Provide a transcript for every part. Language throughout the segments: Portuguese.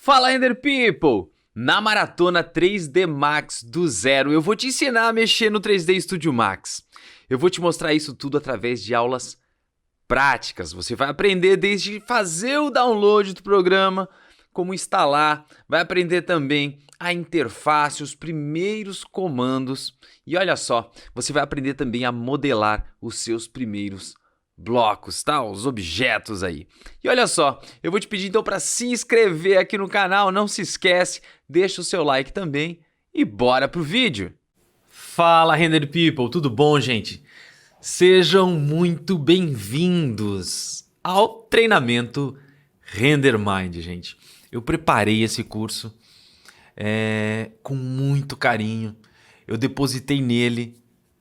Fala, Render People! Na Maratona 3D Max do zero, eu vou te ensinar a mexer no 3D Studio Max. Eu vou te mostrar isso tudo através de aulas práticas. Você vai aprender desde fazer o download do programa, como instalar, vai aprender também a interface, os primeiros comandos. E olha só, você vai aprender também a modelar os seus primeiros blocos, tá? Os objetos aí. E olha só, eu vou te pedir então para se inscrever aqui no canal, não se esquece, deixa o seu like também e bora pro vídeo. Fala, Render People, tudo bom, gente? Sejam muito bem-vindos ao treinamento Render Mind, gente. Eu preparei esse curso com muito carinho, eu depositei nele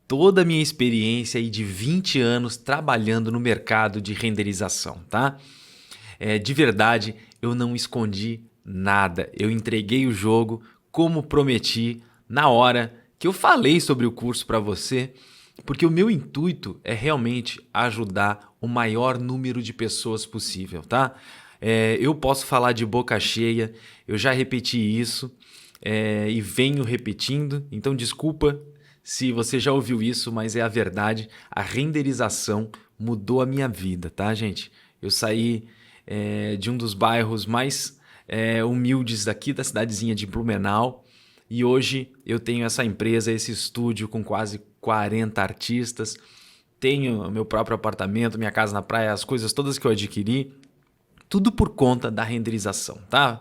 toda a minha experiência aí de 20 anos trabalhando no mercado de renderização, tá? De verdade, eu não escondi nada. Eu entreguei o jogo como prometi na hora que eu falei sobre o curso para você, porque o meu intuito é realmente ajudar o maior número de pessoas possível, tá? Eu posso falar de boca cheia, eu já repeti isso e venho repetindo, então desculpa se você já ouviu isso, mas é a verdade. A renderização mudou a minha vida, tá, gente? Eu saí de um dos bairros mais humildes daqui da cidadezinha de Blumenau e hoje eu tenho essa empresa, esse estúdio com quase 40 artistas, tenho meu próprio apartamento, minha casa na praia, as coisas todas que eu adquiri, tudo por conta da renderização, tá?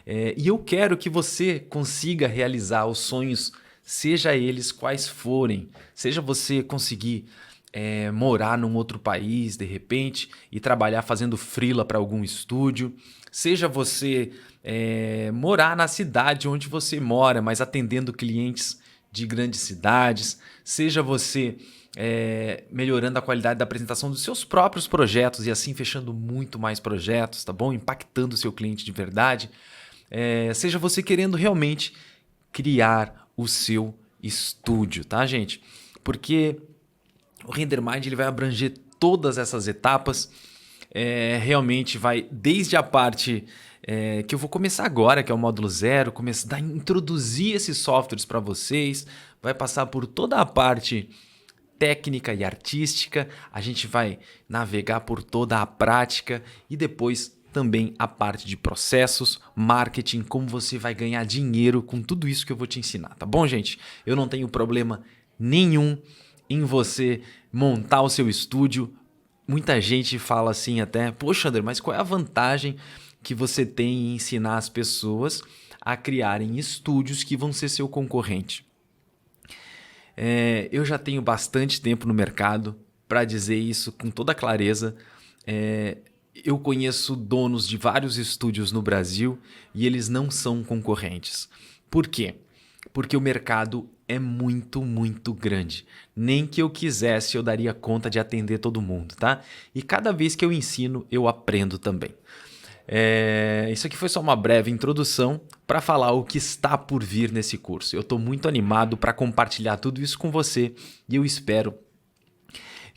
E eu quero que você consiga realizar os sonhos, seja eles quais forem, seja você conseguir morar num outro país de repente e trabalhar fazendo freela para algum estúdio, seja você morar na cidade onde você mora, mas atendendo clientes de grandes cidades, seja você melhorando a qualidade da apresentação dos seus próprios projetos e assim fechando muito mais projetos, tá bom? Impactando o seu cliente de verdade, seja você querendo realmente criar o seu estúdio, tá, gente? Porque o RenderMind ele vai abranger todas essas etapas, realmente vai desde a parte que eu vou começar agora, que é o módulo 0, começar a introduzir esses softwares para vocês, vai passar por toda a parte técnica e artística, a gente vai navegar por toda a prática e depois também a parte de processos, marketing, como você vai ganhar dinheiro com tudo isso que eu vou te ensinar, tá bom, gente? Eu não tenho problema nenhum em você montar o seu estúdio. Muita gente fala assim até, poxa, André, mas qual é a vantagem que você tem em ensinar as pessoas a criarem estúdios que vão ser seu concorrente? Eu já tenho bastante tempo no mercado para dizer isso com toda clareza. Eu conheço donos de vários estúdios no Brasil e eles não são concorrentes. Por quê? Porque o mercado é muito, muito grande. Nem que eu quisesse eu daria conta de atender todo mundo, tá? E cada vez que eu ensino, eu aprendo também. Isso aqui foi só uma breve introdução para falar o que está por vir nesse curso. Eu estou muito animado para compartilhar tudo isso com você e eu espero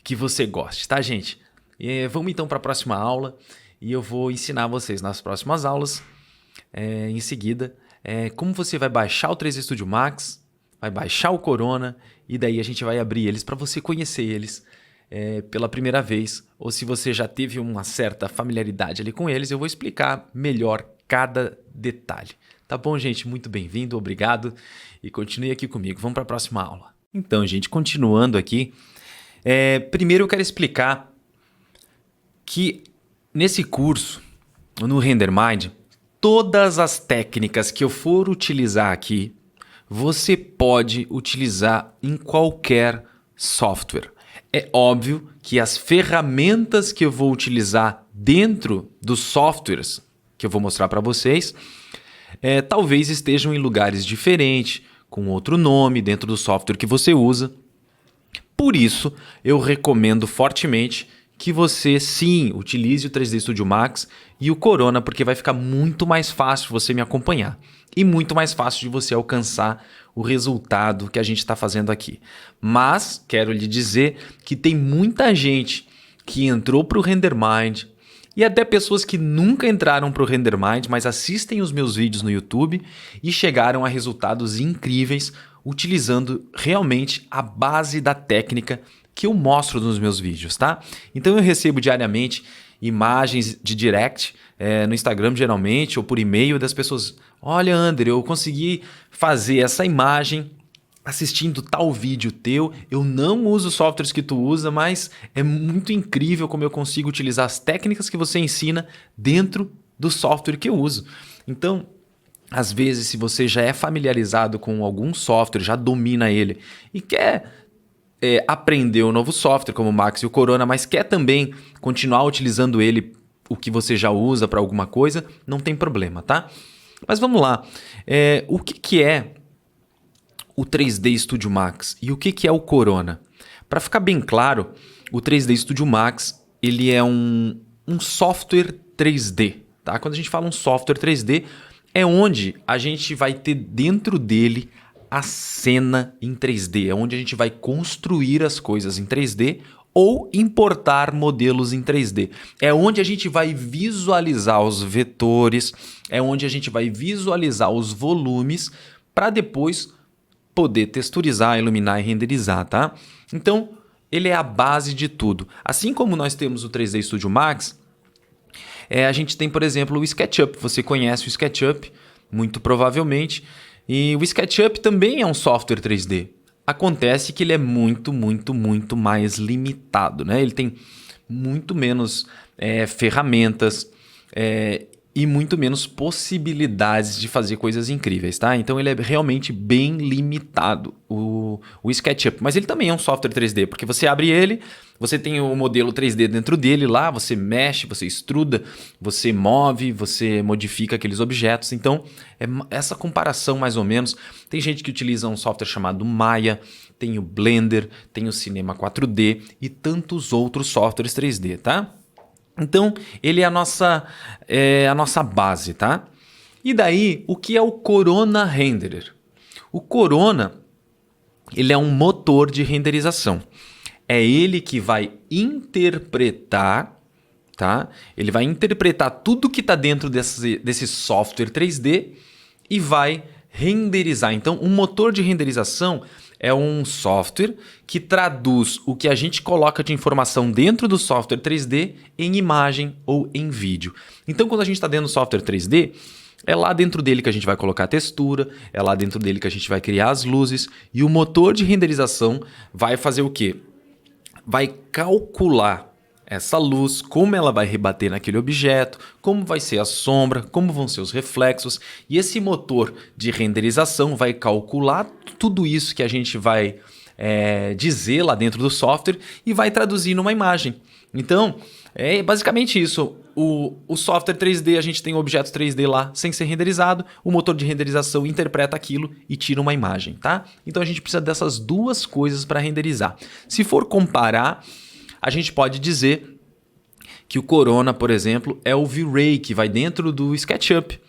que você goste, tá, gente? Vamos então para a próxima aula e eu vou ensinar vocês nas próximas aulas, em seguida, como você vai baixar o 3D Studio Max, vai baixar o Corona e daí a gente vai abrir eles para você conhecer eles pela primeira vez, ou se você já teve uma certa familiaridade ali com eles, eu vou explicar melhor cada detalhe. Tá bom, gente? Muito bem-vindo, obrigado e continue aqui comigo. Vamos para a próxima aula. Então, gente, continuando aqui, primeiro eu quero explicar que nesse curso, no RenderMind, todas as técnicas que eu for utilizar aqui, você pode utilizar em qualquer software. É óbvio que as ferramentas que eu vou utilizar dentro dos softwares que eu vou mostrar para vocês, talvez estejam em lugares diferentes, com outro nome dentro do software que você usa. Por isso, eu recomendo fortemente que você sim utilize o 3D Studio Max e o Corona, porque vai ficar muito mais fácil você me acompanhar e muito mais fácil de você alcançar o resultado que a gente está fazendo aqui. Mas quero lhe dizer que tem muita gente que entrou para o RenderMind, E até pessoas que nunca entraram para o RenderMind, mas assistem os meus vídeos no YouTube e chegaram a resultados incríveis utilizando realmente a base da técnica que eu mostro nos meus vídeos, tá? Então eu recebo diariamente imagens de direct no Instagram geralmente ou por e-mail das pessoas. Olha, André, eu consegui fazer essa imagem assistindo tal vídeo teu, eu não uso os softwares que tu usa, mas é muito incrível como eu consigo utilizar as técnicas que você ensina dentro do software que eu uso. Então, às vezes, se você já é familiarizado com algum software, já domina ele e quer aprender um novo software como o Max e o Corona, mas quer também continuar utilizando ele, o que você já usa para alguma coisa, não tem problema, tá? Mas vamos lá. O que é o 3D Studio Max e o que é o Corona? Para ficar bem claro, o 3D Studio Max ele é um software 3D. Tá? Quando a gente fala um software 3D, é onde a gente vai ter dentro dele a cena em 3D, é onde a gente vai construir as coisas em 3D ou importar modelos em 3D. É onde a gente vai visualizar os vetores, é onde a gente vai visualizar os volumes para depois poder texturizar, iluminar e renderizar, tá? Então, ele é a base de tudo. Assim como nós temos o 3D Studio Max, a gente tem, por exemplo, o SketchUp. Você conhece o SketchUp, muito provavelmente. E o SketchUp também é um software 3D. Acontece que ele é muito, muito, muito mais limitado, né? Ele tem muito menos ferramentas e muito menos possibilidades de fazer coisas incríveis, tá? Então ele é realmente bem limitado, o SketchUp. Mas ele também é um software 3D, porque você abre ele, você tem o modelo 3D dentro dele lá, você mexe, você extruda, você move, você modifica aqueles objetos. Então, é essa comparação mais ou menos. Tem gente que utiliza um software chamado Maya, tem o Blender, tem o Cinema 4D e tantos outros softwares 3D, tá? Então, ele é a nossa base, tá? E daí, o que é o Corona Renderer? O Corona, ele é um motor de renderização. É ele que vai interpretar, tá? Ele vai interpretar tudo que está dentro desse software 3D e vai renderizar. Então, um motor de renderização é um software que traduz o que a gente coloca de informação dentro do software 3D em imagem ou em vídeo. Então, quando a gente está dentro do software 3D, é lá dentro dele que a gente vai colocar a textura, é lá dentro dele que a gente vai criar as luzes e o motor de renderização vai fazer o quê? Vai calcular essa luz, como ela vai rebater naquele objeto, como vai ser a sombra, como vão ser os reflexos. E esse motor de renderização vai calcular tudo isso que a gente vai dizer lá dentro do software e vai traduzir numa imagem. Então, é basicamente isso. O software 3D, a gente tem objetos 3D lá sem ser renderizado, o motor de renderização interpreta aquilo e tira uma imagem, tá? Então a gente precisa dessas duas coisas para renderizar. Se for comparar, a gente pode dizer que o Corona, por exemplo, é o V-Ray que vai dentro do SketchUp.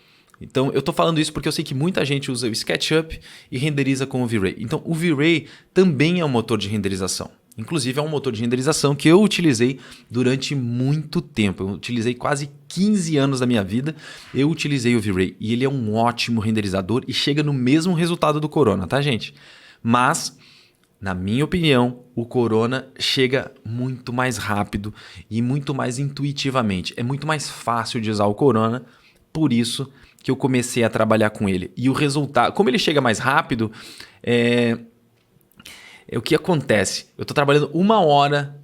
Então eu estou falando isso porque eu sei que muita gente usa o SketchUp e renderiza com o V-Ray. Então o V-Ray também é um motor de renderização. Inclusive é um motor de renderização que eu utilizei durante muito tempo. Eu utilizei quase 15 anos da minha vida, eu utilizei o V-Ray. E ele é um ótimo renderizador e chega no mesmo resultado do Corona, tá, gente? Mas, na minha opinião, o Corona chega muito mais rápido e muito mais intuitivamente. É muito mais fácil de usar o Corona, por isso que eu comecei a trabalhar com ele. E o resultado, como ele chega mais rápido, o que acontece? Eu estou trabalhando 1 hora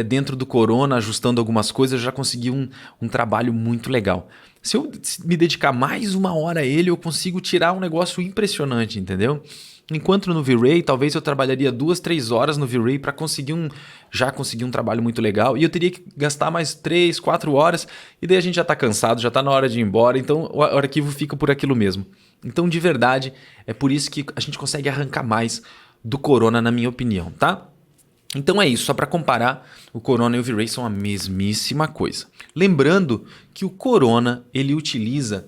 dentro do Corona, ajustando algumas coisas, eu já consegui um trabalho muito legal. Se eu me dedicar mais 1 hora a ele, eu consigo tirar um negócio impressionante, entendeu? Enquanto no V-Ray, talvez eu trabalharia 2, 3 horas no V-Ray para conseguir um trabalho muito legal. E eu teria que gastar mais 3, 4 horas. E daí a gente já está cansado, já está na hora de ir embora. Então o arquivo fica por aquilo mesmo. Então, de verdade, é por isso que a gente consegue arrancar mais do Corona, na minha opinião, tá? Então é isso, só para comparar, o Corona e o V-Ray são a mesmíssima coisa. Lembrando que o Corona, ele utiliza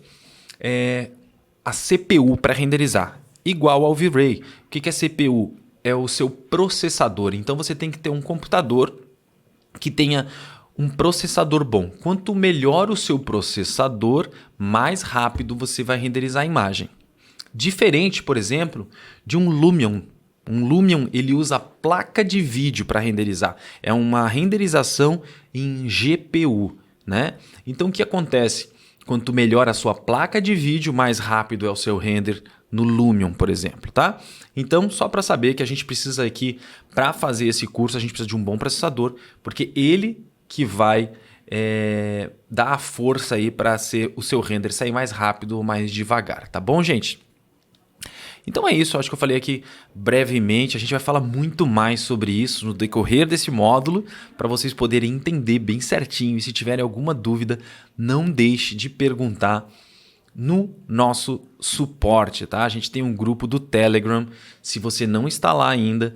a CPU para renderizar, igual ao V-Ray. O que é CPU? É o seu processador. Então você tem que ter um computador que tenha um processador bom. Quanto melhor o seu processador, mais rápido você vai renderizar a imagem. Diferente, por exemplo, de um Lumion. Um Lumion ele usa a placa de vídeo para renderizar. É uma renderização em GPU, né? Então o que acontece? Quanto melhor a sua placa de vídeo, mais rápido é o seu render no Lumion, por exemplo, tá? Então, só para saber que a gente precisa aqui, para fazer esse curso, a gente precisa de um bom processador, porque ele que vai dar a força aí para ser o seu render sair mais rápido ou mais devagar, tá bom, gente? Então é isso, acho que eu falei aqui brevemente, a gente vai falar muito mais sobre isso no decorrer desse módulo, para vocês poderem entender bem certinho, e se tiverem alguma dúvida, não deixe de perguntar no nosso suporte, tá? A gente tem um grupo do Telegram, se você não está lá ainda,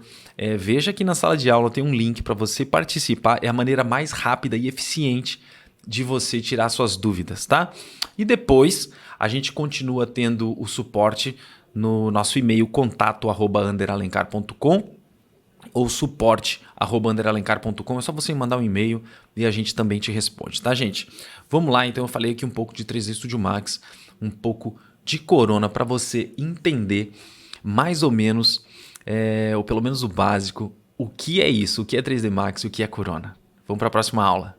veja aqui na sala de aula, tem um link para você participar, é a maneira mais rápida e eficiente de você tirar suas dúvidas, tá? E depois a gente continua tendo o suporte no nosso e-mail contato@underalencar.com ou suporte@underalencar.com. É só você mandar um e-mail e a gente também te responde, tá, gente? Vamos lá, então eu falei aqui um pouco de 3D Studio Max, um pouco de Corona para você entender mais ou menos, ou pelo menos o básico, o que é isso, o que é 3D Max e o que é Corona. Vamos para a próxima aula.